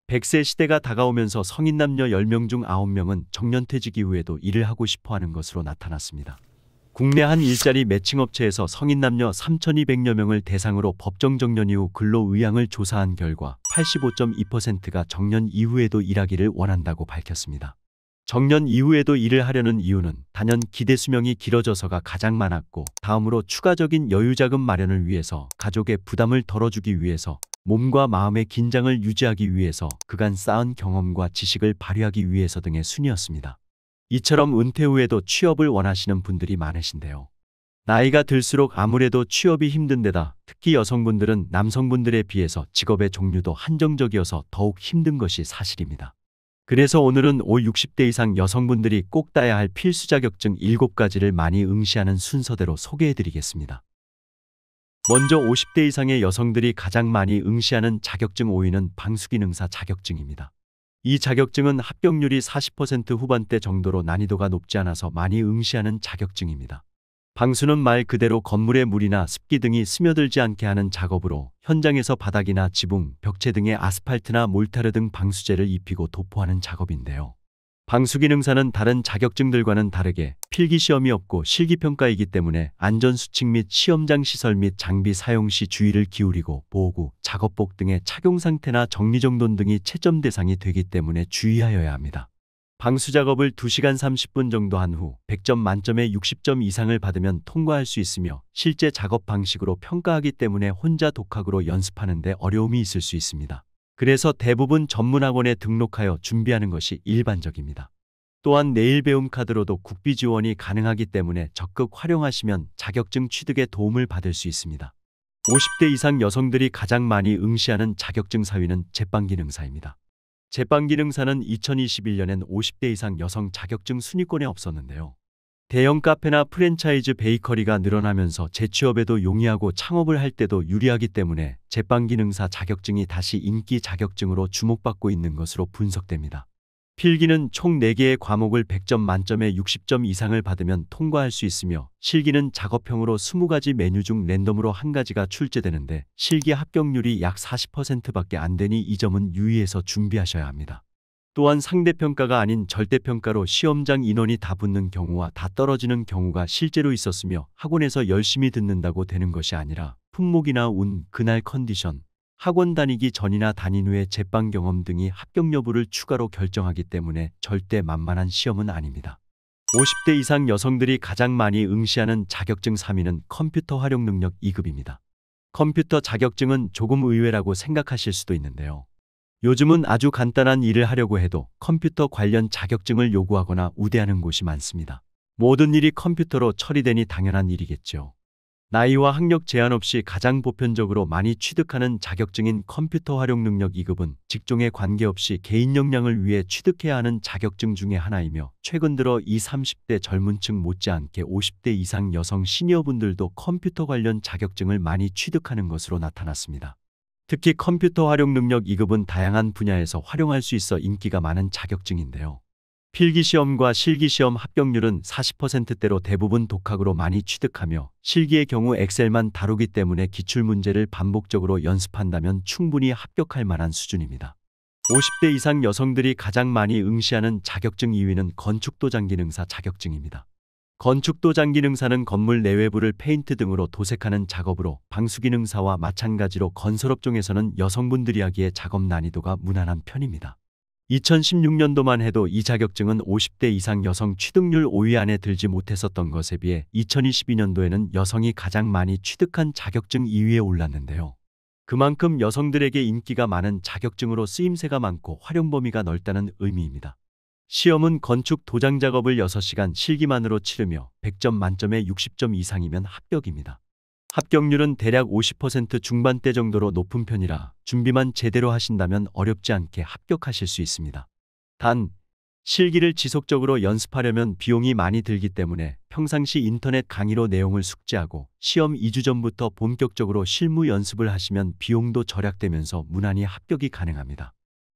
100세 시대가 다가오면서 성인 남녀 10명 중 9명은 정년퇴직 이후에도 일을 하고 싶어하는 것으로 나타났습니다. 국내 한 일자리 매칭업체에서 성인 남녀 3,200여 명을 대상으로 법정 정년 이후 근로의향을 조사한 결과 85.2%가 정년 이후에도 일하기를 원한다고 밝혔습니다. 정년 이후에도 일을 하려는 이유는 단연 기대 수명이 길어져서가 가장 많았고, 다음으로 추가적인 여유자금 마련을 위해서, 가족의 부담을 덜어주기 위해서, 몸과 마음의 긴장을 유지하기 위해서, 그간 쌓은 경험과 지식을 발휘하기 위해서 등의 순이었습니다. 이처럼 은퇴 후에도 취업을 원하시는 분들이 많으신데요. 나이가 들수록 아무래도 취업이 힘든 데다 특히 여성분들은 남성분들에 비해서 직업의 종류도 한정적이어서 더욱 힘든 것이 사실입니다. 그래서 오늘은 60대 이상 여성분들이 꼭 따야 할 필수 자격증 7가지를 많이 응시하는 순서대로 소개해드리겠습니다. 먼저 50대 이상의 여성들이 가장 많이 응시하는 자격증 5위는 방수기능사 자격증입니다. 이 자격증은 합격률이 40% 후반대 정도로 난이도가 높지 않아서 많이 응시하는 자격증입니다. 방수는 말 그대로 건물의 물이나 습기 등이 스며들지 않게 하는 작업으로 현장에서 바닥이나 지붕, 벽체 등에 아스팔트나 몰타르 등 방수제를 입히고 도포하는 작업인데요. 방수기능사는 다른 자격증들과는 다르게 필기시험이 없고 실기평가이기 때문에 안전수칙 및 시험장 시설 및 장비 사용 시 주의를 기울이고 보호구, 작업복 등의 착용 상태나 정리정돈 등이 채점 대상이 되기 때문에 주의하여야 합니다. 방수작업을 2시간 30분 정도 한 후 100점 만점에 60점 이상을 받으면 통과할 수 있으며, 실제 작업 방식으로 평가하기 때문에 혼자 독학으로 연습하는 데 어려움이 있을 수 있습니다. 그래서 대부분 전문학원에 등록하여 준비하는 것이 일반적입니다. 또한 내일 배움 카드로도 국비 지원이 가능하기 때문에 적극 활용하시면 자격증 취득에 도움을 받을 수 있습니다. 50대 이상 여성들이 가장 많이 응시하는 자격증 4위는 제빵기능사입니다. 제빵기능사는 2021년엔 50대 이상 여성 자격증 순위권에 없었는데요. 대형 카페나 프랜차이즈 베이커리가 늘어나면서 재취업에도 용이하고 창업을 할 때도 유리하기 때문에 제빵기능사 자격증이 다시 인기 자격증으로 주목받고 있는 것으로 분석됩니다. 필기는 총 4개의 과목을 100점 만점에 60점 이상을 받으면 통과할 수 있으며, 실기는 작업형으로 20가지 메뉴 중 랜덤으로 1가지가 출제되는데 실기 합격률이 약 40%밖에 안 되니 이 점은 유의해서 준비하셔야 합니다. 또한 상대평가가 아닌 절대평가로 시험장 인원이 다 붙는 경우와 다 떨어지는 경우가 실제로 있었으며, 학원에서 열심히 듣는다고 되는 것이 아니라 품목이나 운, 그날 컨디션, 학원 다니기 전이나 다닌 후의 제빵 경험 등이 합격 여부를 추가로 결정하기 때문에 절대 만만한 시험은 아닙니다. 50대 이상 여성들이 가장 많이 응시하는 자격증 3위는 컴퓨터 활용 능력 2급입니다. 컴퓨터 자격증은 조금 의외라고 생각하실 수도 있는데요. 요즘은 아주 간단한 일을 하려고 해도 컴퓨터 관련 자격증을 요구하거나 우대하는 곳이 많습니다. 모든 일이 컴퓨터로 처리되니 당연한 일이겠죠. 나이와 학력 제한 없이 가장 보편적으로 많이 취득하는 자격증인 컴퓨터 활용 능력 2급은 직종에 관계없이 개인 역량을 위해 취득해야 하는 자격증 중에 하나이며, 최근 들어 20, 30대 젊은 층 못지않게 50대 이상 여성 시니어분들도 컴퓨터 관련 자격증을 많이 취득하는 것으로 나타났습니다. 특히 컴퓨터 활용 능력 2급은 다양한 분야에서 활용할 수 있어 인기가 많은 자격증인데요. 필기시험과 실기시험 합격률은 40%대로 대부분 독학으로 많이 취득하며, 실기의 경우 엑셀만 다루기 때문에 기출문제를 반복적으로 연습한다면 충분히 합격할 만한 수준입니다. 50대 이상 여성들이 가장 많이 응시하는 자격증 2위는 건축도장기능사 자격증입니다. 건축도장기능사는 건물 내외부를 페인트 등으로 도색하는 작업으로, 방수기능사와 마찬가지로 건설업종에서는 여성분들이 하기에 작업 난이도가 무난한 편입니다. 2016년도만 해도 이 자격증은 50대 이상 여성 취득률 5위 안에 들지 못했었던 것에 비해 2022년도에는 여성이 가장 많이 취득한 자격증 2위에 올랐는데요. 그만큼 여성들에게 인기가 많은 자격증으로 쓰임새가 많고 활용 범위가 넓다는 의미입니다. 시험은 건축 도장 작업을 6시간 실기만으로 치르며 100점 만점에 60점 이상이면 합격입니다. 합격률은 대략 50% 중반대 정도로 높은 편이라 준비만 제대로 하신다면 어렵지 않게 합격하실 수 있습니다. 단, 실기를 지속적으로 연습하려면 비용이 많이 들기 때문에 평상시 인터넷 강의로 내용을 숙지하고 시험 2주 전부터 본격적으로 실무 연습을 하시면 비용도 절약되면서 무난히 합격이 가능합니다.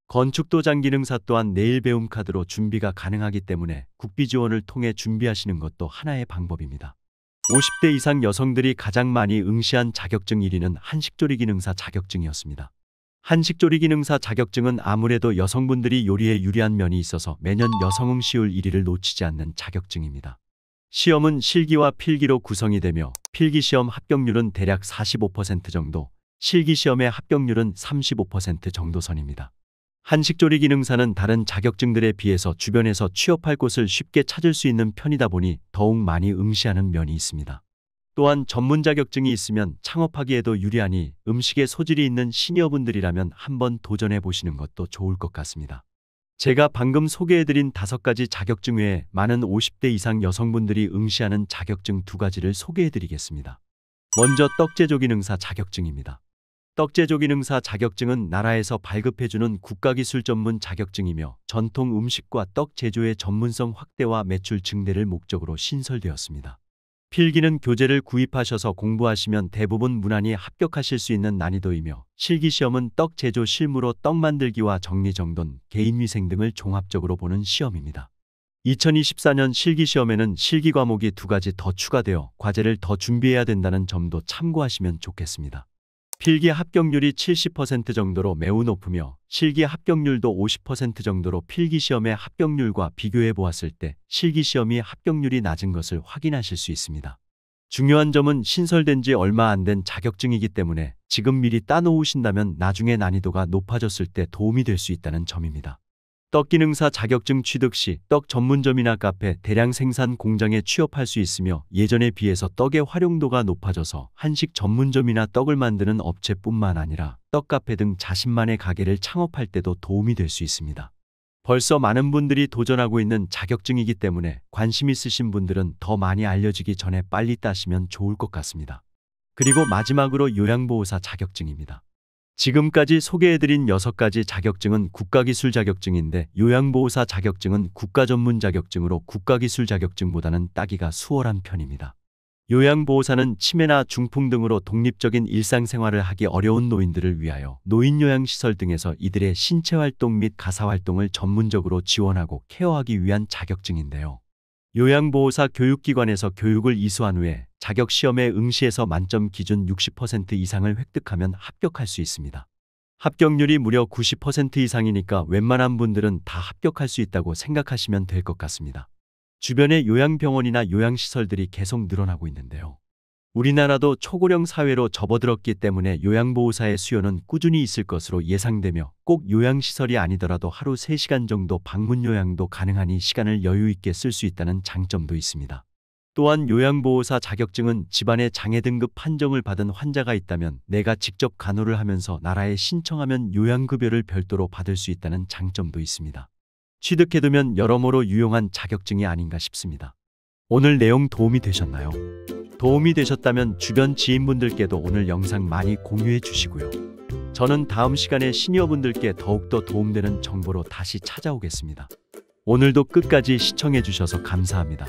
건축도장기능사 또한 내일 배움 카드로 준비가 가능하기 때문에 국비 지원을 통해 준비하시는 것도 하나의 방법입니다. 50대 이상 여성들이 가장 많이 응시한 자격증 1위는 한식조리기능사 자격증이었습니다. 한식조리기능사 자격증은 아무래도 여성분들이 요리에 유리한 면이 있어서 매년 여성응시율 1위를 놓치지 않는 자격증입니다. 시험은 실기와 필기로 구성이 되며 필기시험 합격률은 대략 45% 정도, 실기시험의 합격률은 35% 정도 선입니다. 한식조리기능사는 다른 자격증들에 비해서 주변에서 취업할 곳을 쉽게 찾을 수 있는 편이다 보니 더욱 많이 응시하는 면이 있습니다. 또한 전문 자격증이 있으면 창업하기에도 유리하니 음식에 소질이 있는 시니어분들이라면 한번 도전해 보시는 것도 좋을 것 같습니다. 제가 방금 소개해드린 5가지 자격증 외에 많은 50대 이상 여성분들이 응시하는 자격증 2가지를 소개해드리겠습니다. 먼저 떡제조기능사 자격증입니다. 떡제조기능사 자격증은 나라에서 발급해주는 국가기술 전문 자격증이며 전통 음식과 떡 제조의 전문성 확대와 매출 증대를 목적으로 신설되었습니다. 필기는 교재를 구입하셔서 공부하시면 대부분 무난히 합격하실 수 있는 난이도이며 실기시험은 떡 제조 실무로 떡 만들기와 정리정돈, 개인위생 등을 종합적으로 보는 시험입니다. 2024년 실기시험에는 실기 과목이 2가지 더 추가되어 과제를 더 준비해야 된다는 점도 참고하시면 좋겠습니다. 필기 합격률이 70% 정도로 매우 높으며 실기 합격률도 50% 정도로 필기시험의 합격률과 비교해 보았을 때 실기시험이 합격률이 낮은 것을 확인하실 수 있습니다. 중요한 점은 신설된 지 얼마 안 된 자격증이기 때문에 지금 미리 따놓으신다면 나중에 난이도가 높아졌을 때 도움이 될 수 있다는 점입니다. 떡기능사 자격증 취득 시 떡 전문점이나 카페, 대량 생산 공장에 취업할 수 있으며 예전에 비해서 떡의 활용도가 높아져서 한식 전문점이나 떡을 만드는 업체뿐만 아니라 떡카페 등 자신만의 가게를 창업할 때도 도움이 될 수 있습니다. 벌써 많은 분들이 도전하고 있는 자격증이기 때문에 관심 있으신 분들은 더 많이 알려지기 전에 빨리 따시면 좋을 것 같습니다. 그리고 마지막으로 요양보호사 자격증입니다. 지금까지 소개해드린 6가지 자격증은 국가기술 자격증인데 요양보호사 자격증은 국가전문 자격증으로 국가기술 자격증보다는 따기가 수월한 편입니다. 요양보호사는 치매나 중풍 등으로 독립적인 일상생활을 하기 어려운 노인들을 위하여 노인요양시설 등에서 이들의 신체활동 및 가사활동을 전문적으로 지원하고 케어하기 위한 자격증인데요. 요양보호사 교육기관에서 교육을 이수한 후에 자격시험에 응시해서 만점 기준 60% 이상을 획득하면 합격할 수 있습니다. 합격률이 무려 90% 이상이니까 웬만한 분들은 다 합격할 수 있다고 생각하시면 될 것 같습니다. 주변에 요양병원이나 요양시설들이 계속 늘어나고 있는데요. 우리나라도 초고령 사회로 접어들었기 때문에 요양보호사의 수요는 꾸준히 있을 것으로 예상되며 꼭 요양시설이 아니더라도 하루 3시간 정도 방문 요양도 가능하니 시간을 여유 있게 쓸 수 있다는 장점도 있습니다. 또한 요양보호사 자격증은 집안에 장애 등급 판정을 받은 환자가 있다면 내가 직접 간호를 하면서 나라에 신청하면 요양급여를 별도로 받을 수 있다는 장점도 있습니다. 취득해두면 여러모로 유용한 자격증이 아닌가 싶습니다. 오늘 내용 도움이 되셨나요? 도움이 되셨다면 주변 지인분들께도 오늘 영상 많이 공유해 주시고요. 저는 다음 시간에 시니어분들께 더욱더 도움되는 정보로 다시 찾아오겠습니다. 오늘도 끝까지 시청해 주셔서 감사합니다.